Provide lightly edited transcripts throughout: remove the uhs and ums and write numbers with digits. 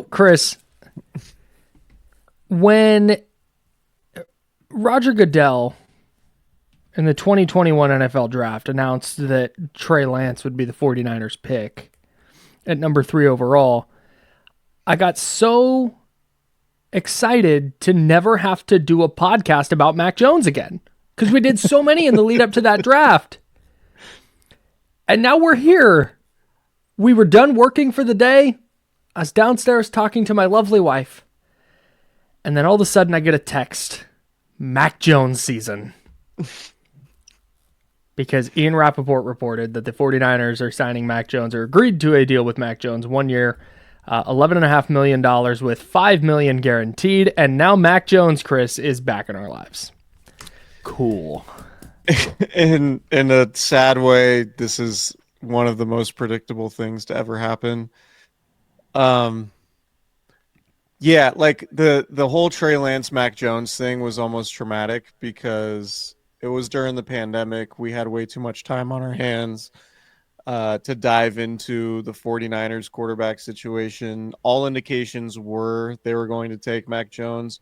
Chris, when Roger Goodell in the 2021 NFL draft announced that Trey Lance would be the 49ers pick at number 3 overall, I got so excited to never have to do a podcast about Mac Jones again because we did so many in the lead up to that draft. And now we're here. We were done working for the day. I was downstairs talking to my lovely wife. And then all of a sudden I get a text. Mac Jones season. Because Ian Rappaport reported that the 49ers are signing Mac Jones or agreed to a deal with Mac Jones 1 year, $11.5 million with $5 million guaranteed. And now Mac Jones, Chris, is back in our lives. Cool. In a sad way, this is one of the most predictable things to ever happen. Yeah, like the whole Trey Lance Mac Jones thing was almost traumatic because it was during the pandemic. We had way too much time on our hands to dive into the 49ers quarterback situation. All indications were they were going to take Mac Jones.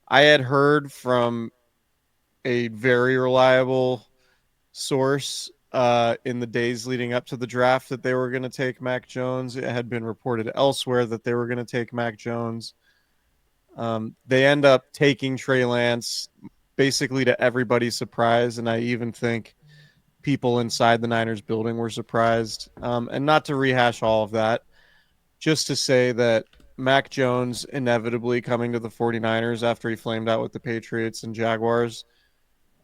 I had heard from a very reliable source in the days leading up to the draft that they were going to take Mac Jones. It had been reported elsewhere that they were going to take Mac Jones. They end up taking Trey Lance basically to everybody's surprise, and I even think people inside the Niners building were surprised. And not to rehash all of that, just to say that Mac Jones inevitably coming to the 49ers after he flamed out with the Patriots and Jaguars,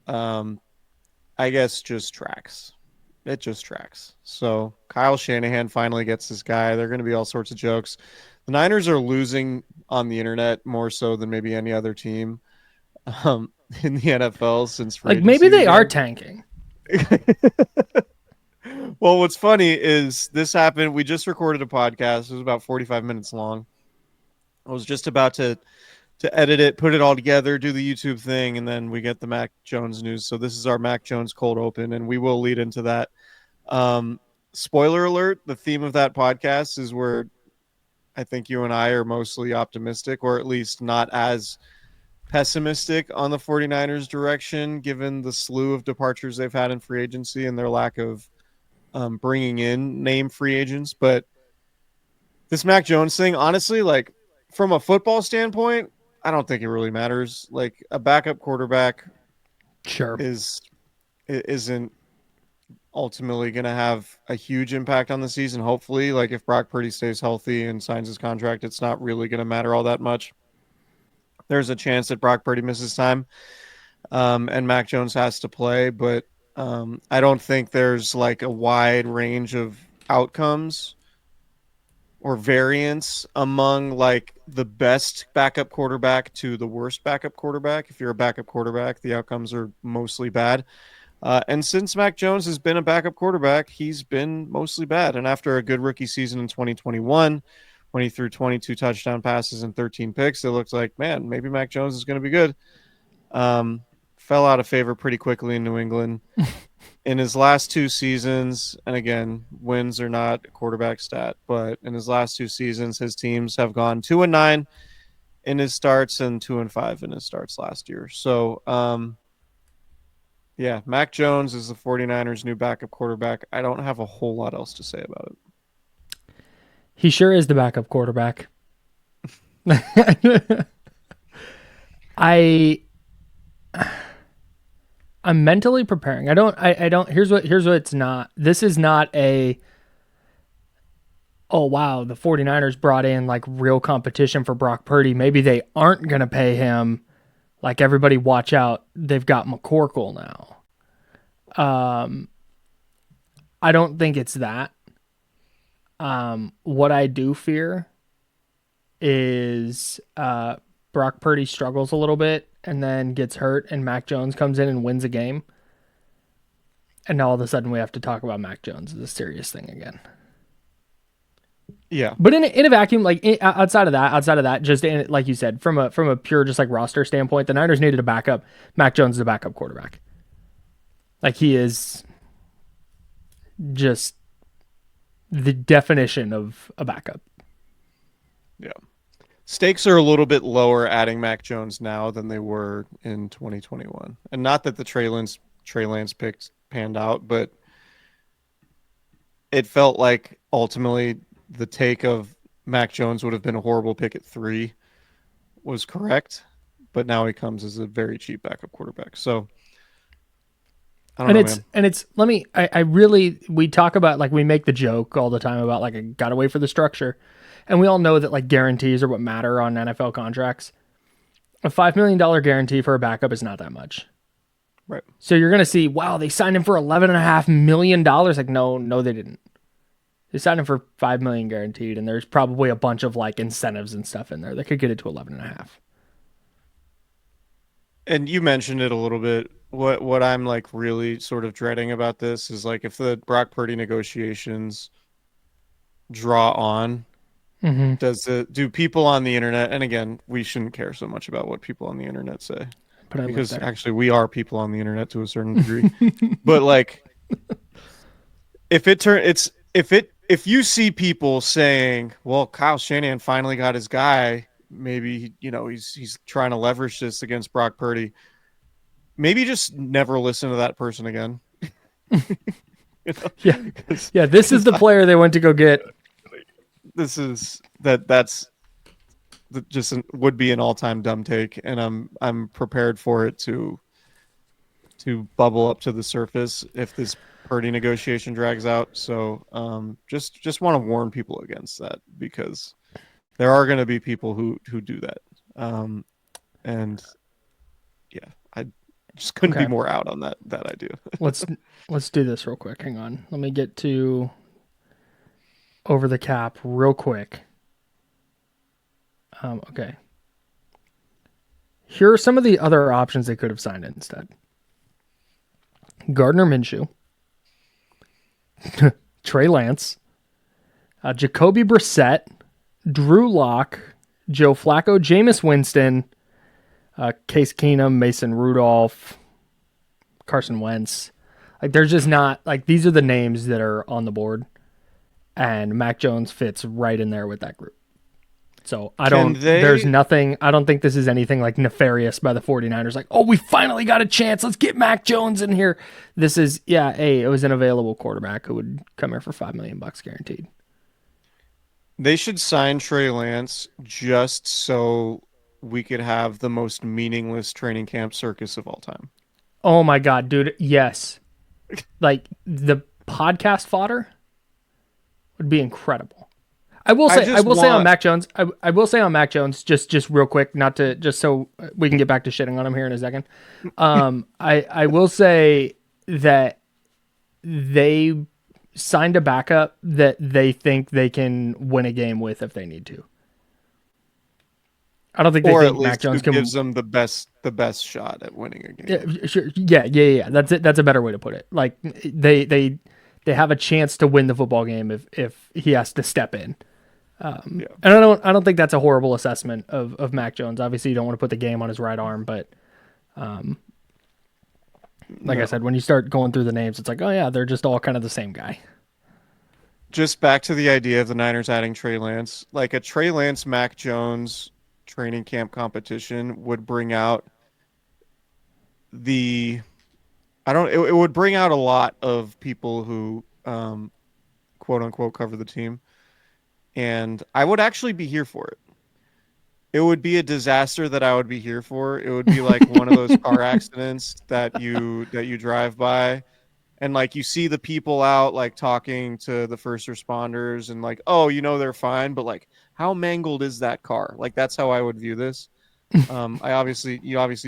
I guess just tracks. It just tracks. So Kyle Shanahan finally gets this guy. They're going to be all sorts of jokes. The Niners are losing on the internet more so than maybe any other team in the NFL since free agency maybe they began. are tanking. Well, what's funny is this happened. We just recorded a podcast. It was about 45 minutes long. I was just about to edit it, put it all together, do the YouTube thing, and then we get the Mac Jones news. So this is our Mac Jones cold open, and we will lead into that. Spoiler alert, the theme of that podcast is where I think you and I are mostly optimistic, or at least not as pessimistic on the 49ers direction, given the slew of departures they've had in free agency and their lack of bringing in name free agents. But this Mac Jones thing, honestly, like from a football standpoint, I don't think it really matters. Like a backup quarterback Sure. isn't ultimately going to have a huge impact on the season. Hopefully, like if Brock Purdy stays healthy and signs his contract, it's not really going to matter all that much. There's a chance that Brock Purdy misses time and Mac Jones has to play, but I don't think there's like a wide range of outcomes or variance among like the best backup quarterback to the worst backup quarterback. If you're a backup quarterback, the outcomes are mostly bad. And since Mac Jones has been a backup quarterback, he's been mostly bad. And after a good rookie season in 2021, when he threw 22 touchdown passes and 13 picks, it looked like, man, maybe Mac Jones is going to be good. Fell out of favor pretty quickly in New England. In his last 2 seasons, and again, wins are not a quarterback stat, but in his last 2 seasons, his teams have gone 2-9 in his starts and 2-5 in his starts last year. So, yeah, Mac Jones is the 49ers' new backup quarterback. I don't have a whole lot else to say about it. He sure is the backup quarterback. I'm mentally preparing. I don't here's what it's not. This is not a oh wow, the 49ers brought in like real competition for Brock Purdy. Maybe they aren't going to pay him. Like everybody watch out. They've got McCorkle now. I don't think it's that. What I do fear is Brock Purdy struggles a little bit and then gets hurt and Mac Jones comes in and wins a game. And now all of a sudden we have to talk about Mac Jones as a serious thing again. Yeah. But in a vacuum, like outside of that, just like you said, from a pure just like roster standpoint, the Niners needed a backup. Mac Jones is a backup quarterback. Like he is just the definition of a backup. Yeah. Stakes are a little bit lower adding Mac Jones now than they were in 2021. And not that the Trey Lance picks panned out, but it felt like ultimately the take of Mac Jones would have been a horrible pick at 3 was correct, but now he comes as a very cheap backup quarterback. So I don't And know, it's man. and it's let me I really we talk about like we make the joke all the time about like I gotta wait for the structure. And we all know that like guarantees are what matter on NFL contracts. A $5 million guarantee for a backup is not that much. Right. So you're gonna see, wow, they signed him for $11.5 million. Like, no, they didn't. They signed him for 5 million guaranteed, and there's probably a bunch of like incentives and stuff in there that could get it to 11.5. And you mentioned it a little bit. What I'm like really sort of dreading about this is like if the Brock Purdy negotiations draw on, Mm-hmm. do people on the internet, and again, we shouldn't care so much about what people on the internet say But I live because there. actually we are people on the internet to a certain degree. But like if it turn it's if you see people saying, "Well, Kyle Shanahan finally got his guy, maybe he's trying to leverage this against Brock Purdy." Maybe just never listen to that person again. Yeah, Because yeah. This is the player they went to go get. this is that's just would be an all-time dumb take, and I'm prepared for it to bubble up to the surface if this Purdy negotiation drags out. So just want to warn people against that because there are going to be people who do that, um, and yeah, I just couldn't be Okay, more out on that idea. let's let's do this real quick. Hang on. Let me get to over the cap real quick. Okay. Here are some of the other options they could have signed instead. Gardner Minshew, Trey Lance, Jacoby Brissett, Drew Lock, Joe Flacco, Jameis Winston, Case Keenum, Mason Rudolph, Carson Wentz. Like, there's just not like these are the names that are on the board, and Mac Jones fits right in there with that group. So Can there's they nothing, I don't think this is anything like nefarious by the 49ers. Like, oh, we finally got a chance. Let's get Mac Jones in here. This is, yeah, hey, it was an available quarterback who would come here for $5 million guaranteed. They should sign Trey Lance just so we could have the most meaningless training camp circus of all time. Oh my God, dude. Yes. Like the podcast fodder would be incredible. I I just will say on want Mac Jones, I will say on Mac Jones, just real quick, not to just so we can get back to shitting on him here in a second. I will say that they signed a backup that they think they can win a game with if they need to. I don't think they or at think Mac least who Jones gives can. them the best shot at winning a Yeah, game. sure. Yeah. That's it. That's a better way to put it. Like they have a chance to win the football game if he has to step in. Yeah. And I don't think that's a horrible assessment of Mac Jones. Obviously, you don't want to put the game on his right arm, but like I No. said, when you start going through the names, it's like, oh yeah, they're just all kind of the same guy. Just back to the idea of the Niners adding Trey Lance. Like a Trey Lance Mac Jones training camp competition would bring out the I don't it would bring out a lot of people who quote unquote cover the team, and I would actually be here for it. It would be a disaster that I would be here for. It would be like one of those car accidents that you drive by and like you see the people out like talking to the first responders and like, "Oh, they're fine, but like how mangled is that car?" Like that's how I would view this. You obviously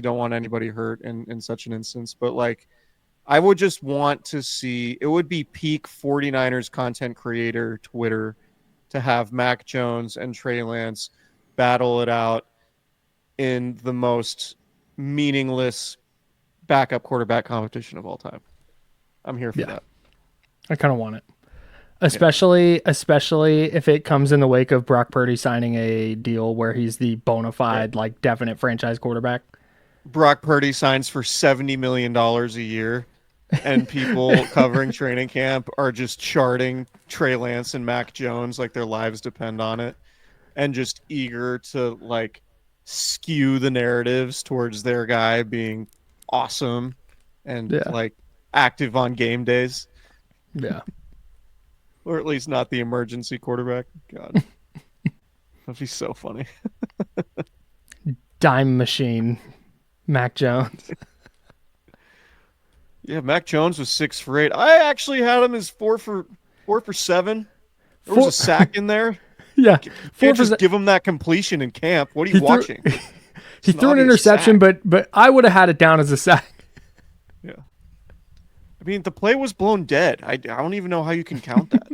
don't want anybody hurt in such an instance, but like I would just want to see it would be peak 49ers content creator Twitter to have Mac Jones and Trey Lance battle it out in the most meaningless backup quarterback competition of all time. I'm here for Yeah, that. I kind of want it, Yeah. especially if it comes in the wake of Brock Purdy signing a deal where he's the bona Right. fide, like definite franchise quarterback. Brock Purdy signs for $70 million a year, and people covering training camp are just charting Trey Lance and Mac Jones like their lives depend on it. and just eager to like skew the narratives towards their guy being awesome and Yeah. like active on game days, Yeah. or at least not the emergency quarterback. God, that'd be so funny. Dime machine, Mac Jones. Yeah, Mac Jones was 6 for 8. I actually had him as 4 for 7. There was a Four. sack in there. Yeah. You Four can't for. just give him that completion in camp. What are you He threw. watching? He It's an threw an obvious interception, sack. but I would have had it down as a sack. Yeah. I mean, the play was blown dead. I don't even know how you can count that.